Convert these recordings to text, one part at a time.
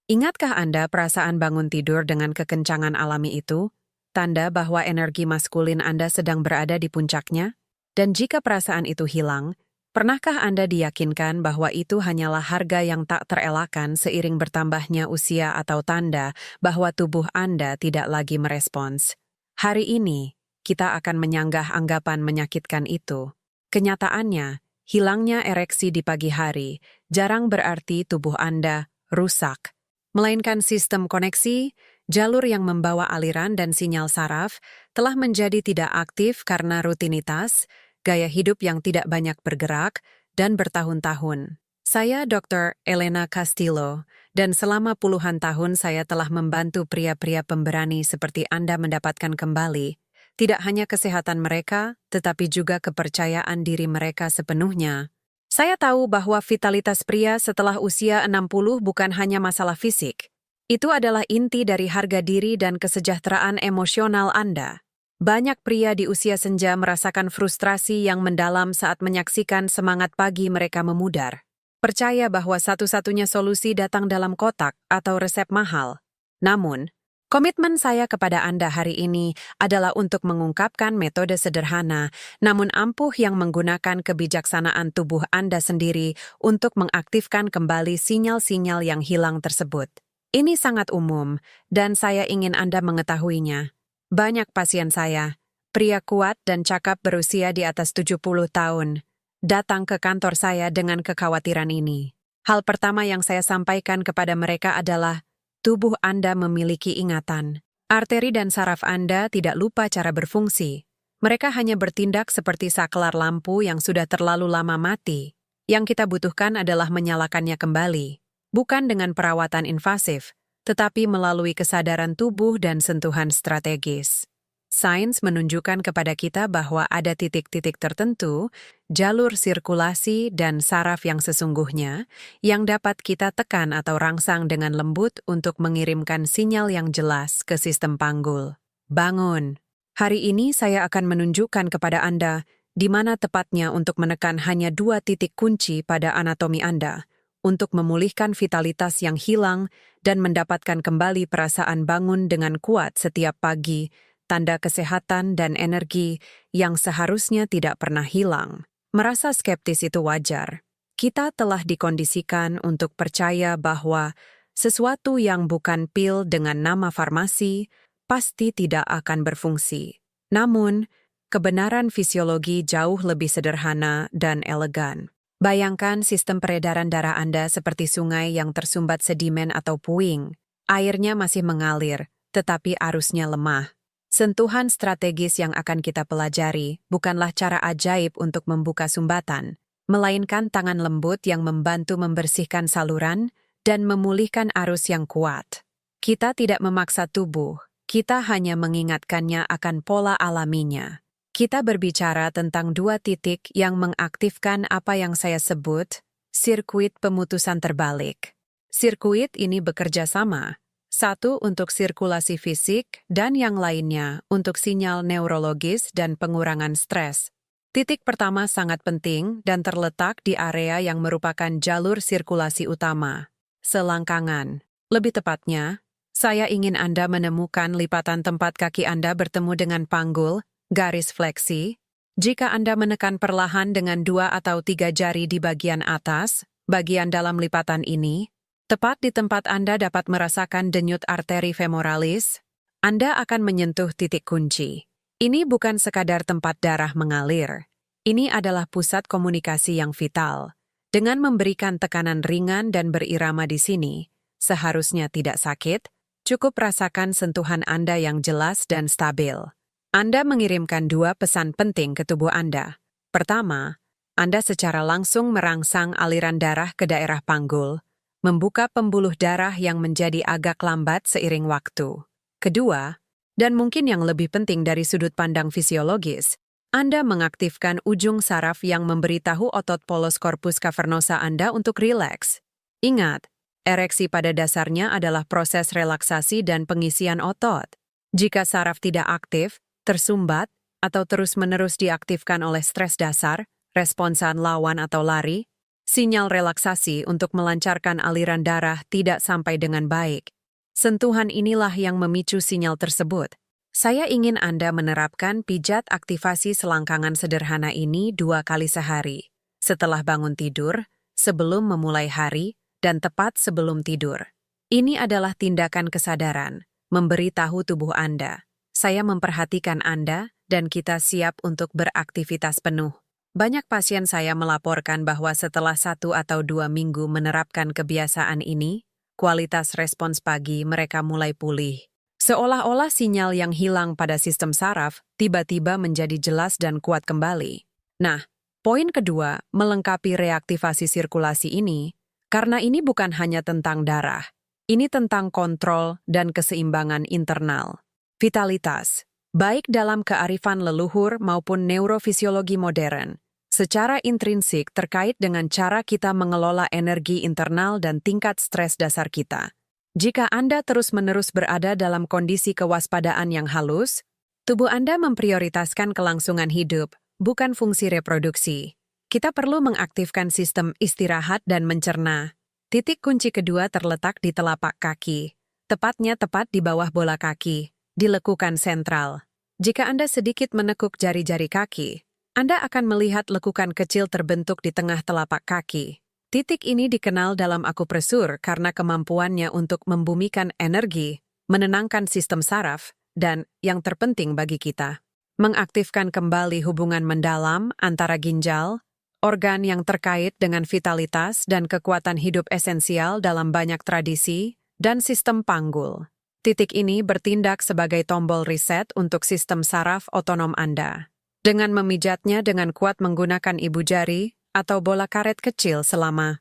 Ingatkah Anda perasaan bangun tidur dengan kekencangan alami itu? Tanda bahwa energi maskulin Anda sedang berada di puncaknya? Dan jika perasaan itu hilang, pernahkah Anda diyakinkan bahwa itu hanyalah harga yang tak terelakkan seiring bertambahnya usia atau tanda bahwa tubuh Anda tidak lagi merespons? Hari ini, kita akan menyanggah anggapan menyakitkan itu. Kenyataannya, hilangnya ereksi di pagi hari jarang berarti tubuh Anda rusak, melainkan sistem koneksi, jalur yang membawa aliran dan sinyal saraf, telah menjadi tidak aktif karena rutinitas, gaya hidup yang tidak banyak bergerak, dan bertahun-tahun. Saya Dr. Elena Castillo, dan selama puluhan tahun saya telah membantu pria-pria pemberani seperti Anda mendapatkan kembali, tidak hanya kesehatan mereka, tetapi juga kepercayaan diri mereka sepenuhnya. Saya tahu bahwa vitalitas pria setelah usia 60 bukan hanya masalah fisik. Itu adalah inti dari harga diri dan kesejahteraan emosional Anda. Banyak pria di usia senja merasakan frustrasi yang mendalam saat menyaksikan semangat pagi mereka memudar. Percaya bahwa satu-satunya solusi datang dalam kotak atau resep mahal. Namun, komitmen saya kepada Anda hari ini adalah untuk mengungkapkan metode sederhana, namun ampuh yang menggunakan kebijaksanaan tubuh Anda sendiri untuk mengaktifkan kembali sinyal-sinyal yang hilang tersebut. Ini sangat umum, dan saya ingin Anda mengetahuinya. Banyak pasien saya, pria kuat dan cakap berusia di atas 70 tahun, datang ke kantor saya dengan kekhawatiran ini. Hal pertama yang saya sampaikan kepada mereka adalah, tubuh Anda memiliki ingatan. Arteri dan saraf Anda tidak lupa cara berfungsi. Mereka hanya bertindak seperti saklar lampu yang sudah terlalu lama mati. Yang kita butuhkan adalah menyalakannya kembali. Bukan dengan perawatan invasif, tetapi melalui kesadaran tubuh dan sentuhan strategis. Sains menunjukkan kepada kita bahwa ada titik-titik tertentu, jalur sirkulasi dan saraf yang sesungguhnya, yang dapat kita tekan atau rangsang dengan lembut untuk mengirimkan sinyal yang jelas ke sistem panggul. Bangun! Hari ini saya akan menunjukkan kepada Anda di mana tepatnya untuk menekan hanya 2 titik kunci pada anatomi Anda, untuk memulihkan vitalitas yang hilang dan mendapatkan kembali perasaan bangun dengan kuat setiap pagi, tanda kesehatan dan energi yang seharusnya tidak pernah hilang. Merasa skeptis itu wajar. Kita telah dikondisikan untuk percaya bahwa sesuatu yang bukan pil dengan nama farmasi pasti tidak akan berfungsi. Namun, kebenaran fisiologi jauh lebih sederhana dan elegan. Bayangkan sistem peredaran darah Anda seperti sungai yang tersumbat sedimen atau puing. Airnya masih mengalir, tetapi arusnya lemah. Sentuhan strategis yang akan kita pelajari bukanlah cara ajaib untuk membuka sumbatan, melainkan tangan lembut yang membantu membersihkan saluran dan memulihkan arus yang kuat. Kita tidak memaksa tubuh, kita hanya mengingatkannya akan pola alaminya. Kita berbicara tentang 2 titik yang mengaktifkan apa yang saya sebut sirkuit pemutusan terbalik. Sirkuit ini bekerja sama, satu untuk sirkulasi fisik dan yang lainnya untuk sinyal neurologis dan pengurangan stres. Titik pertama sangat penting dan terletak di area yang merupakan jalur sirkulasi utama, selangkangan. Lebih tepatnya, saya ingin Anda menemukan lipatan tempat kaki Anda bertemu dengan panggul, garis fleksi. Jika Anda menekan perlahan dengan 2 atau 3 jari di bagian atas, bagian dalam lipatan ini, tepat di tempat Anda dapat merasakan denyut arteri femoralis, Anda akan menyentuh titik kunci. Ini bukan sekadar tempat darah mengalir. Ini adalah pusat komunikasi yang vital. Dengan memberikan tekanan ringan dan berirama di sini, seharusnya tidak sakit, cukup rasakan sentuhan Anda yang jelas dan stabil. Anda mengirimkan 2 pesan penting ke tubuh Anda. Pertama, Anda secara langsung merangsang aliran darah ke daerah panggul, membuka pembuluh darah yang menjadi agak lambat seiring waktu. Kedua, dan mungkin yang lebih penting dari sudut pandang fisiologis, Anda mengaktifkan ujung saraf yang memberitahu otot polos corpus cavernosa Anda untuk rileks. Ingat, ereksi pada dasarnya adalah proses relaksasi dan pengisian otot. Jika saraf tidak aktif, tersumbat, atau terus-menerus diaktifkan oleh stres dasar, responsan lawan atau lari, Sinyal relaksasi untuk melancarkan aliran darah tidak sampai dengan baik. Sentuhan inilah yang memicu sinyal tersebut. Saya ingin Anda menerapkan pijat aktivasi selangkangan sederhana ini 2 kali sehari. Setelah bangun tidur, sebelum memulai hari, dan tepat sebelum tidur. Ini adalah tindakan kesadaran, memberi tahu tubuh Anda. Saya memperhatikan Anda, dan kita siap untuk beraktivitas penuh. Banyak pasien saya melaporkan bahwa setelah 1 atau 2 minggu menerapkan kebiasaan ini, kualitas respons pagi mereka mulai pulih. Seolah-olah sinyal yang hilang pada sistem saraf tiba-tiba menjadi jelas dan kuat kembali. Nah, poin kedua, melengkapi reaktivasi sirkulasi ini, karena ini bukan hanya tentang darah. Ini tentang kontrol dan keseimbangan internal. Vitalitas, baik dalam kearifan leluhur maupun neurofisiologi modern, secara intrinsik terkait dengan cara kita mengelola energi internal dan tingkat stres dasar kita. Jika Anda terus-menerus berada dalam kondisi kewaspadaan yang halus, tubuh Anda memprioritaskan kelangsungan hidup, bukan fungsi reproduksi. Kita perlu mengaktifkan sistem istirahat dan mencerna. Titik kunci kedua terletak di telapak kaki, tepatnya tepat di bawah bola kaki, di lekukan sentral. Jika Anda sedikit menekuk jari-jari kaki, Anda akan melihat lekukan kecil terbentuk di tengah telapak kaki. Titik ini dikenal dalam akupresur karena kemampuannya untuk membumikan energi, menenangkan sistem saraf, dan, yang terpenting bagi kita, mengaktifkan kembali hubungan mendalam antara ginjal, organ yang terkait dengan vitalitas dan kekuatan hidup esensial dalam banyak tradisi, dan sistem panggul. Titik ini bertindak sebagai tombol reset untuk sistem saraf otonom Anda. Dengan memijatnya dengan kuat menggunakan ibu jari atau bola karet kecil selama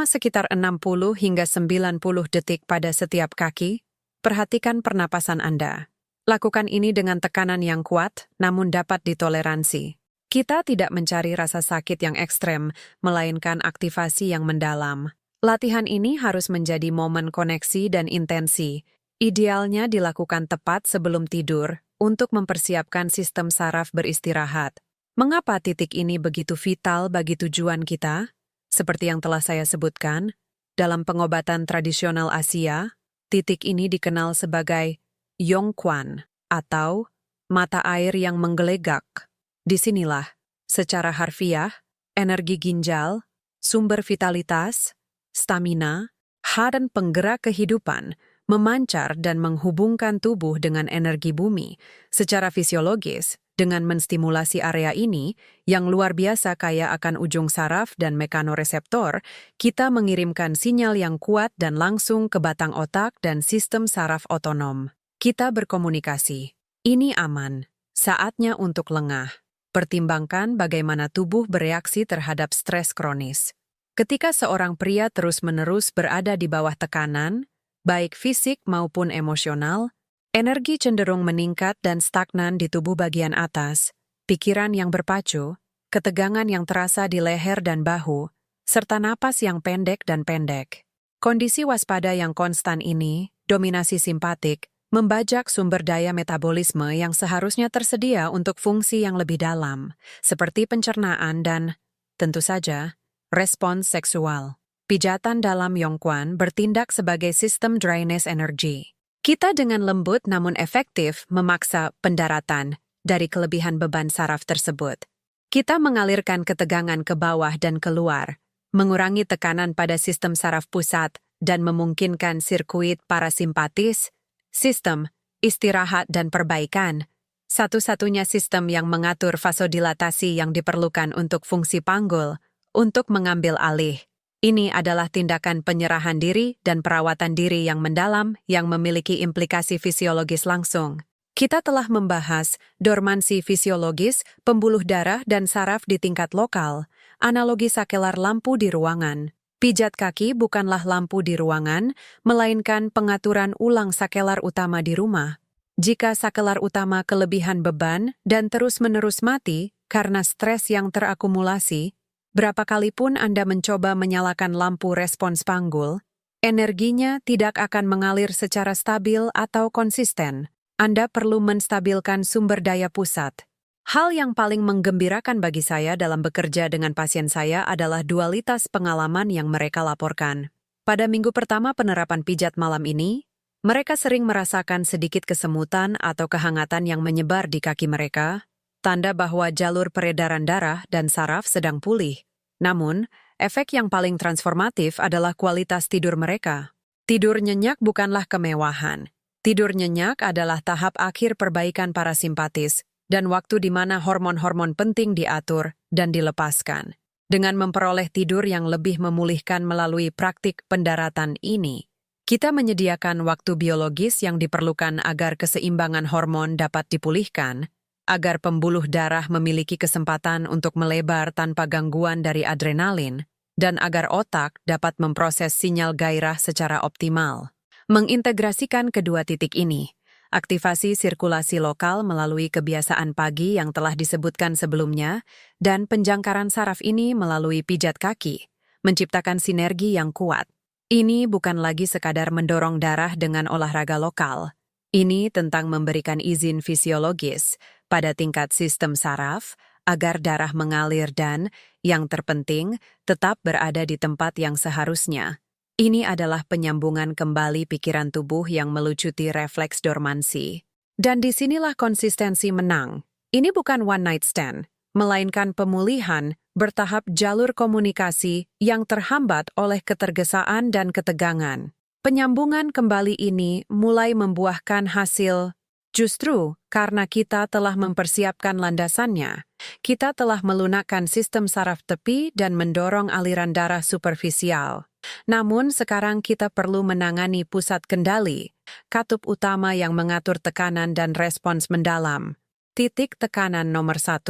sekitar 60 hingga 90 detik pada setiap kaki, perhatikan pernapasan Anda. Lakukan ini dengan tekanan yang kuat, namun dapat ditoleransi. Kita tidak mencari rasa sakit yang ekstrem, melainkan aktivasi yang mendalam. Latihan ini harus menjadi momen koneksi dan intensi. Idealnya dilakukan tepat sebelum tidur untuk mempersiapkan sistem saraf beristirahat. Mengapa titik ini begitu vital bagi tujuan kita? Seperti yang telah saya sebutkan, dalam pengobatan tradisional Asia, titik ini dikenal sebagai Yongquan atau mata air yang menggelegak. Disinilah, secara harfiah, energi ginjal, sumber vitalitas, stamina, dan penggerak kehidupan memancar dan menghubungkan tubuh dengan energi bumi. Secara fisiologis, dengan menstimulasi area ini, yang luar biasa kaya akan ujung saraf dan mekanoreseptor, kita mengirimkan sinyal yang kuat dan langsung ke batang otak dan sistem saraf otonom. Kita berkomunikasi. Ini aman. Saatnya untuk lengah. Pertimbangkan bagaimana tubuh bereaksi terhadap stres kronis. Ketika seorang pria terus-menerus berada di bawah tekanan, baik fisik maupun emosional, energi cenderung meningkat dan stagnan di tubuh bagian atas, pikiran yang berpacu, ketegangan yang terasa di leher dan bahu, serta napas yang pendek dan pendek. Kondisi waspada yang konstan ini, dominasi simpatik, membajak sumber daya metabolisme yang seharusnya tersedia untuk fungsi yang lebih dalam, seperti pencernaan dan, tentu saja, respons seksual. Pijatan dalam Yongquan bertindak sebagai sistem drainase energi. Kita dengan lembut namun efektif memaksa pendaratan dari kelebihan beban saraf tersebut. Kita mengalirkan ketegangan ke bawah dan keluar, mengurangi tekanan pada sistem saraf pusat dan memungkinkan sirkuit parasimpatis, sistem istirahat dan perbaikan, satu-satunya sistem yang mengatur vasodilatasi yang diperlukan untuk fungsi panggul, untuk mengambil alih. Ini adalah tindakan penyerahan diri dan perawatan diri yang mendalam yang memiliki implikasi fisiologis langsung. Kita telah membahas dormansi fisiologis, pembuluh darah dan saraf di tingkat lokal, analogi sakelar lampu di ruangan. Pijat kaki bukanlah lampu di ruangan, melainkan pengaturan ulang sakelar utama di rumah. Jika sakelar utama kelebihan beban dan terus-menerus mati karena stres yang terakumulasi, berapa kali pun Anda mencoba menyalakan lampu respons panggul, energinya tidak akan mengalir secara stabil atau konsisten. Anda perlu menstabilkan sumber daya pusat. Hal yang paling menggembirakan bagi saya dalam bekerja dengan pasien saya adalah dualitas pengalaman yang mereka laporkan. Pada minggu pertama penerapan pijat malam ini, mereka sering merasakan sedikit kesemutan atau kehangatan yang menyebar di kaki mereka, tanda bahwa jalur peredaran darah dan saraf sedang pulih. Namun, efek yang paling transformatif adalah kualitas tidur mereka. Tidur nyenyak bukanlah kemewahan. Tidur nyenyak adalah tahap akhir perbaikan parasimpatis, dan waktu di mana hormon-hormon penting diatur dan dilepaskan. Dengan memperoleh tidur yang lebih memulihkan melalui praktik pendaratan ini, kita menyediakan waktu biologis yang diperlukan agar keseimbangan hormon dapat dipulihkan, agar pembuluh darah memiliki kesempatan untuk melebar tanpa gangguan dari adrenalin, dan agar otak dapat memproses sinyal gairah secara optimal. Mengintegrasikan kedua titik ini, aktivasi sirkulasi lokal melalui kebiasaan pagi yang telah disebutkan sebelumnya, dan penjangkaran saraf ini melalui pijat kaki, menciptakan sinergi yang kuat. Ini bukan lagi sekadar mendorong darah dengan olahraga lokal. Ini tentang memberikan izin fisiologis pada tingkat sistem saraf agar darah mengalir dan, yang terpenting, tetap berada di tempat yang seharusnya. Ini adalah penyambungan kembali pikiran tubuh yang melucuti refleks dormansi. Dan disinilah konsistensi menang. Ini bukan one night stand, melainkan pemulihan bertahap jalur komunikasi yang terhambat oleh ketergesaan dan ketegangan. Penyambungan kembali ini mulai membuahkan hasil. Justru karena kita telah mempersiapkan landasannya, kita telah melunakkan sistem saraf tepi dan mendorong aliran darah superfisial. Namun sekarang kita perlu menangani pusat kendali, katup utama yang mengatur tekanan dan respons mendalam. Titik tekanan nomor 1,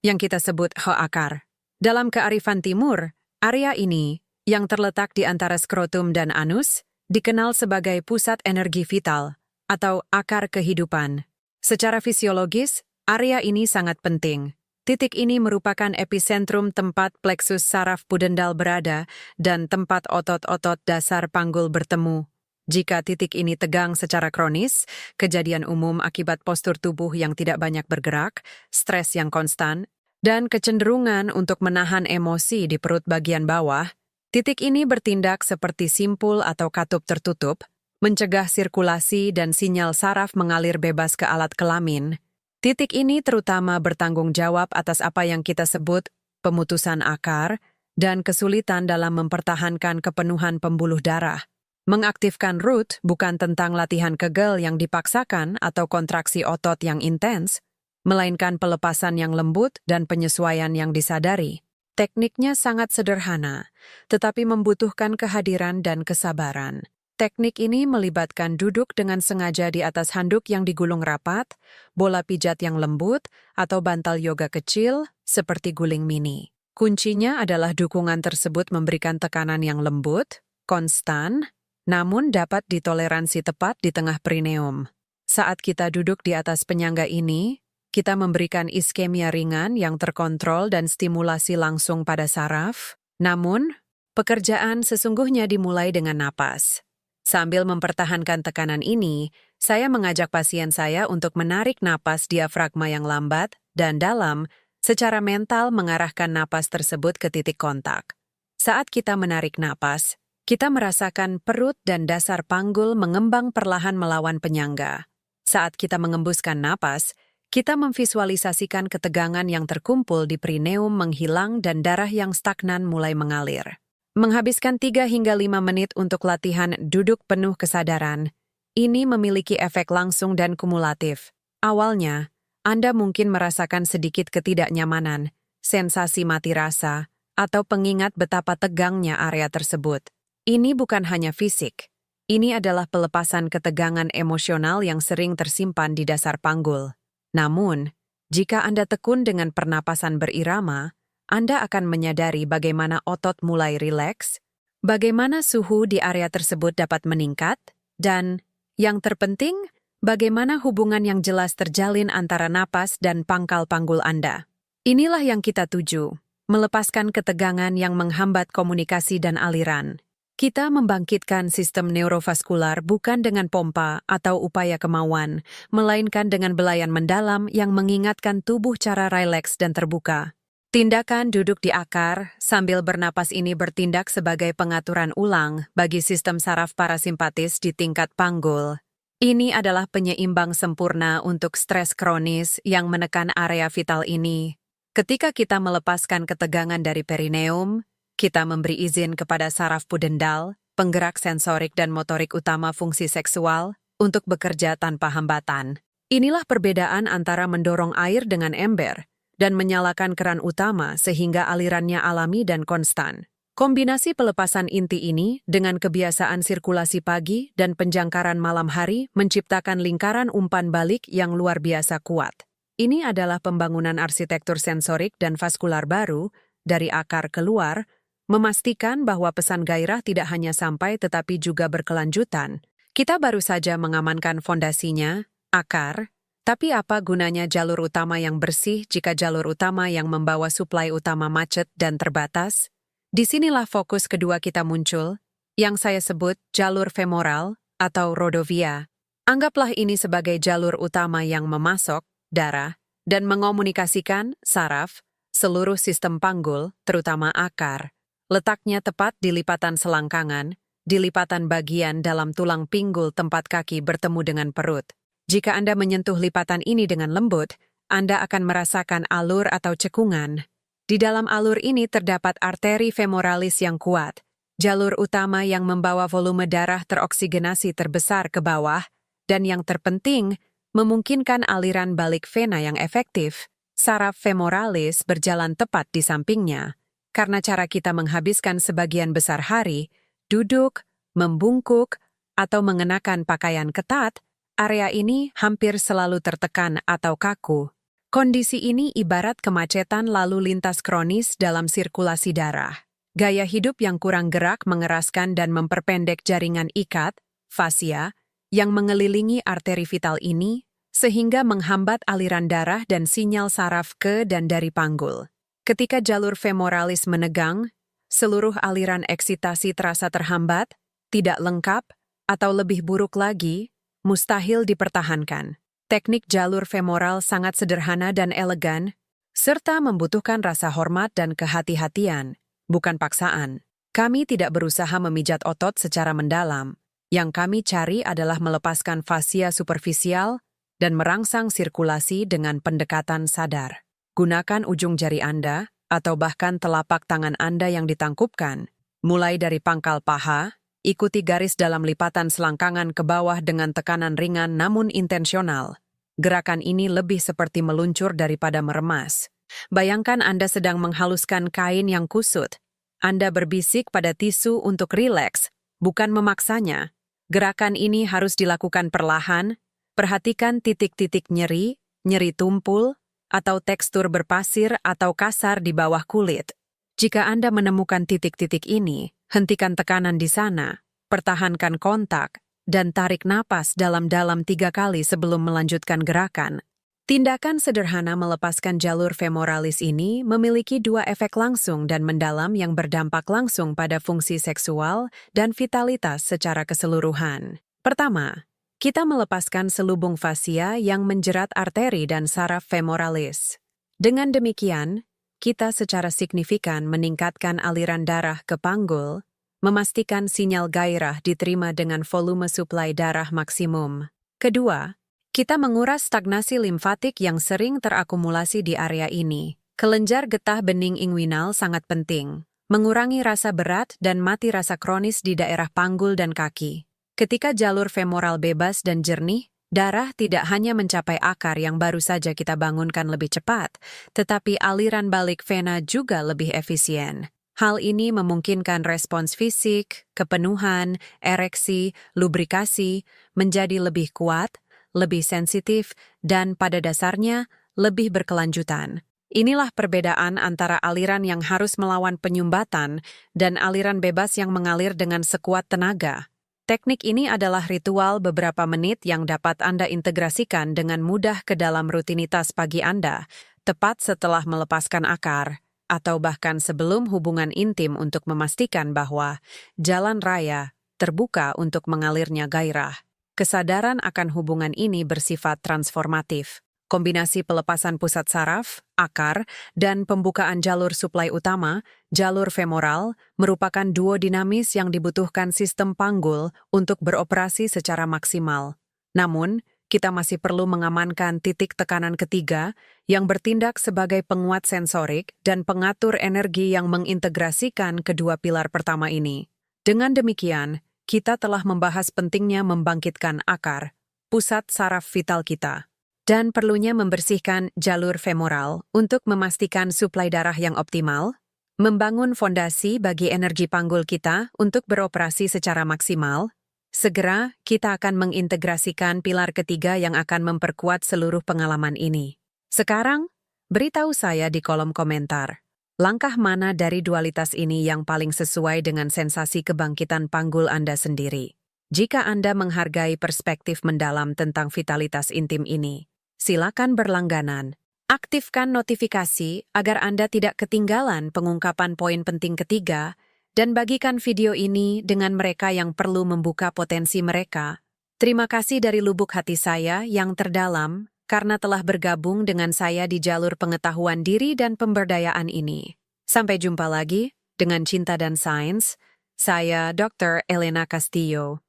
yang kita sebut akar. Dalam kearifan timur, area ini, yang terletak di antara skrotum dan anus, dikenal sebagai pusat energi vital, atau akar kehidupan. Secara fisiologis, area ini sangat penting. Titik ini merupakan epicentrum tempat pleksus saraf pudendal berada dan tempat otot-otot dasar panggul bertemu. Jika titik ini tegang secara kronis, kejadian umum akibat postur tubuh yang tidak banyak bergerak, stres yang konstan, dan kecenderungan untuk menahan emosi di perut bagian bawah, titik ini bertindak seperti simpul atau katup tertutup, mencegah sirkulasi dan sinyal saraf mengalir bebas ke alat kelamin. Titik ini terutama bertanggung jawab atas apa yang kita sebut pemutusan akar dan kesulitan dalam mempertahankan kepenuhan pembuluh darah. Mengaktifkan root bukan tentang latihan kegel yang dipaksakan atau kontraksi otot yang intens, melainkan pelepasan yang lembut dan penyesuaian yang disadari. Tekniknya sangat sederhana, tetapi membutuhkan kehadiran dan kesabaran. Teknik ini melibatkan duduk dengan sengaja di atas handuk yang digulung rapat, bola pijat yang lembut, atau bantal yoga kecil seperti guling mini. Kuncinya adalah dukungan tersebut memberikan tekanan yang lembut, konstan, namun dapat ditoleransi tepat di tengah perineum. Saat kita duduk di atas penyangga ini, kita memberikan iskemia ringan yang terkontrol dan stimulasi langsung pada saraf. Namun, pekerjaan sesungguhnya dimulai dengan napas. Sambil mempertahankan tekanan ini, saya mengajak pasien saya untuk menarik napas diafragma yang lambat dan dalam, secara mental mengarahkan napas tersebut ke titik kontak. Saat kita menarik napas, kita merasakan perut dan dasar panggul mengembang perlahan melawan penyangga. Saat kita mengembuskan napas, kita memvisualisasikan ketegangan yang terkumpul di perineum menghilang dan darah yang stagnan mulai mengalir. Menghabiskan 3 hingga 5 menit untuk latihan duduk penuh kesadaran. Ini memiliki efek langsung dan kumulatif. Awalnya, Anda mungkin merasakan sedikit ketidaknyamanan, sensasi mati rasa, atau pengingat betapa tegangnya area tersebut. Ini bukan hanya fisik. Ini adalah pelepasan ketegangan emosional yang sering tersimpan di dasar panggul. Namun, jika Anda tekun dengan pernapasan berirama, Anda akan menyadari bagaimana otot mulai rileks, bagaimana suhu di area tersebut dapat meningkat, dan, yang terpenting, bagaimana hubungan yang jelas terjalin antara napas dan pangkal panggul Anda. Inilah yang kita tuju, melepaskan ketegangan yang menghambat komunikasi dan aliran. Kita membangkitkan sistem neurovaskular bukan dengan pompa atau upaya kemauan, melainkan dengan belayan mendalam yang mengingatkan tubuh cara rileks dan terbuka. Tindakan duduk di akar sambil bernapas ini bertindak sebagai pengaturan ulang bagi sistem saraf parasimpatis di tingkat panggul. Ini adalah penyeimbang sempurna untuk stres kronis yang menekan area vital ini. Ketika kita melepaskan ketegangan dari perineum, kita memberi izin kepada saraf pudendal, penggerak sensorik dan motorik utama fungsi seksual, untuk bekerja tanpa hambatan. Inilah perbedaan antara mendorong air dengan ember dan menyalakan keran utama sehingga alirannya alami dan konstan. Kombinasi pelepasan inti ini dengan kebiasaan sirkulasi pagi dan penjangkaran malam hari menciptakan lingkaran umpan balik yang luar biasa kuat. Ini adalah pembangunan arsitektur sensorik dan vaskular baru dari akar keluar, memastikan bahwa pesan gairah tidak hanya sampai tetapi juga berkelanjutan. Kita baru saja mengamankan fondasinya, akar, tapi apa gunanya jalur utama yang bersih jika jalur utama yang membawa suplai utama macet dan terbatas? Disinilah fokus kedua kita muncul, yang saya sebut jalur femoral atau rodovia. Anggaplah ini sebagai jalur utama yang memasok darah dan mengomunikasikan saraf, seluruh sistem panggul, terutama akar. Letaknya tepat di lipatan selangkangan, di lipatan bagian dalam tulang pinggul tempat kaki bertemu dengan perut. Jika Anda menyentuh lipatan ini dengan lembut, Anda akan merasakan alur atau cekungan. Di dalam alur ini terdapat arteri femoralis yang kuat, jalur utama yang membawa volume darah teroksigenasi terbesar ke bawah, dan yang terpenting, memungkinkan aliran balik vena yang efektif. Saraf femoralis berjalan tepat di sampingnya. Karena cara kita menghabiskan sebagian besar hari, duduk, membungkuk, atau mengenakan pakaian ketat, area ini hampir selalu tertekan atau kaku. Kondisi ini ibarat kemacetan lalu lintas kronis dalam sirkulasi darah. Gaya hidup yang kurang gerak mengeraskan dan memperpendek jaringan ikat, fascia, yang mengelilingi arteri vital ini, sehingga menghambat aliran darah dan sinyal saraf ke dan dari panggul. Ketika jalur femoralis menegang, seluruh aliran eksitasi terasa terhambat, tidak lengkap, atau lebih buruk lagi, mustahil dipertahankan. Teknik jalur femoral sangat sederhana dan elegan, serta membutuhkan rasa hormat dan kehati-hatian, bukan paksaan. Kami tidak berusaha memijat otot secara mendalam. Yang kami cari adalah melepaskan fascia superficial dan merangsang sirkulasi dengan pendekatan sadar. Gunakan ujung jari Anda, atau bahkan telapak tangan Anda yang ditangkupkan. Mulai dari pangkal paha, ikuti garis dalam lipatan selangkangan ke bawah dengan tekanan ringan namun intensional. Gerakan ini lebih seperti meluncur daripada meremas. Bayangkan Anda sedang menghaluskan kain yang kusut. Anda berbisik pada tisu untuk rileks, bukan memaksanya. Gerakan ini harus dilakukan perlahan. Perhatikan titik-titik nyeri, nyeri tumpul, atau tekstur berpasir atau kasar di bawah kulit. Jika Anda menemukan titik-titik ini, hentikan tekanan di sana, pertahankan kontak, dan tarik napas dalam-dalam 3 kali sebelum melanjutkan gerakan. Tindakan sederhana melepaskan jalur femoralis ini memiliki 2 efek langsung dan mendalam yang berdampak langsung pada fungsi seksual dan vitalitas secara keseluruhan. Pertama, kita melepaskan selubung fascia yang menjerat arteri dan saraf femoralis. Dengan demikian, kita secara signifikan meningkatkan aliran darah ke panggul, memastikan sinyal gairah diterima dengan volume suplai darah maksimum. Kedua, kita menguras stagnasi limfatik yang sering terakumulasi di area ini. Kelenjar getah bening inguinal sangat penting, mengurangi rasa berat dan mati rasa kronis di daerah panggul dan kaki. Ketika jalur femoral bebas dan jernih, darah tidak hanya mencapai akar yang baru saja kita bangunkan lebih cepat, tetapi aliran balik vena juga lebih efisien. Hal ini memungkinkan respons fisik, kepenuhan, ereksi, lubrikasi menjadi lebih kuat, lebih sensitif, dan pada dasarnya lebih berkelanjutan. Inilah perbedaan antara aliran yang harus melawan penyumbatan dan aliran bebas yang mengalir dengan sekuat tenaga. Teknik ini adalah ritual beberapa menit yang dapat Anda integrasikan dengan mudah ke dalam rutinitas pagi Anda, tepat setelah melepaskan akar. atau bahkan sebelum hubungan intim untuk memastikan bahwa jalan raya terbuka untuk mengalirnya gairah. Kesadaran akan hubungan ini bersifat transformatif. Kombinasi pelepasan pusat saraf, akar, dan pembukaan jalur suplai utama, jalur femoral, merupakan duo dinamis yang dibutuhkan sistem panggul untuk beroperasi secara maksimal. Namun, kita masih perlu mengamankan titik tekanan ketiga yang bertindak sebagai penguat sensorik dan pengatur energi yang mengintegrasikan kedua pilar pertama ini. Dengan demikian, kita telah membahas pentingnya membangkitkan akar, pusat saraf vital kita, dan perlunya membersihkan jalur femoral untuk memastikan suplai darah yang optimal, membangun fondasi bagi energi panggul kita untuk beroperasi secara maksimal. Segera, kita akan mengintegrasikan pilar ketiga yang akan memperkuat seluruh pengalaman ini. Sekarang, beritahu saya di kolom komentar, langkah mana dari dualitas ini yang paling sesuai dengan sensasi kebangkitan panggul Anda sendiri? Jika Anda menghargai perspektif mendalam tentang vitalitas intim ini, silakan berlangganan. Aktifkan notifikasi agar Anda tidak ketinggalan pengungkapan poin penting ketiga dan bagikan video ini dengan mereka yang perlu membuka potensi mereka. Terima kasih dari lubuk hati saya yang terdalam karena telah bergabung dengan saya di jalur pengetahuan diri dan pemberdayaan ini. Sampai jumpa lagi dengan Cinta dan Sains. Saya Dr. Elena Castillo.